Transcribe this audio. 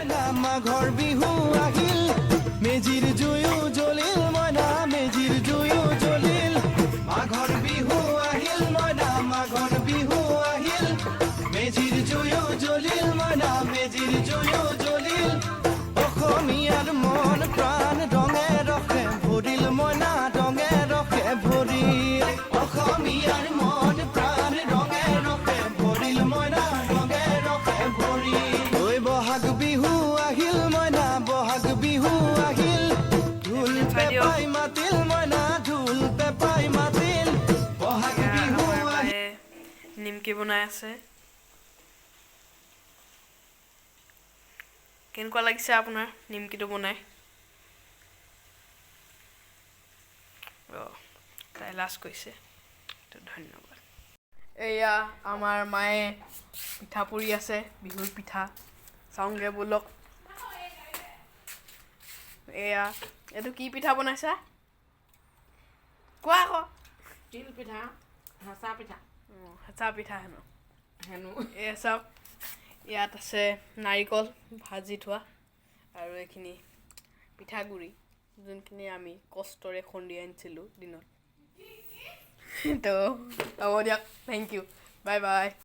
মইনা মাঘৰ বিহু আহিল মেজিৰ জুয়ো জ্বলিল মইনা মেজিৰ জুয়ো জ্বলিল মাঘৰ বিহু আহিল মইনা মাঘৰ বিহু আহিল মেজিৰ জুয়ো জ্বলিল মইনা মেজিৰ জুয়ো জ্বলিল অসমীয়াৰ মন প্ৰাণ ৰঙে ৰসে ভৰিল মইনা ৰঙে ৰসে ভৰিল অসমীয়াৰ মন প্ৰাণ ৰঙে ৰসে ভৰিল মইনা ৰঙে ৰসে ভৰিল ঐ বহাগ বিহু আহিল মইনা বহাগ বিহু আহিল ঢোল পেপাই মাতিল মইনা ঢোল পেপাই মাতিল বহাগ বিহু আহিল নিমকি বনাই আছে কেনেকুৱা লাগিছে আপোনাৰ নিমকিটো বনাই তাই লাষ্ট কৈছে তো ধন্যবাদ এয়া আমাৰ মায়ে পিঠা পুৰি আছে বিহুৰ পিঠা চাওঁগে বলক এয়া এইটো কি পিঠা বনাইছা কোৱা আকৌ তিল পিঠা হেঁচা পিঠা হেঁচা পিঠা হেনো হেনো এয়া চাওক ইয়াত আছে নাৰিকল ভাজি থোৱা আৰু এইখিনি পিঠাগুড়ি যোনখিনি আমি কষ্টৰে খুন্দি আনিছিলোঁ দিনত তো হ'ব দিয়ক থেংক ইউ বাই বাই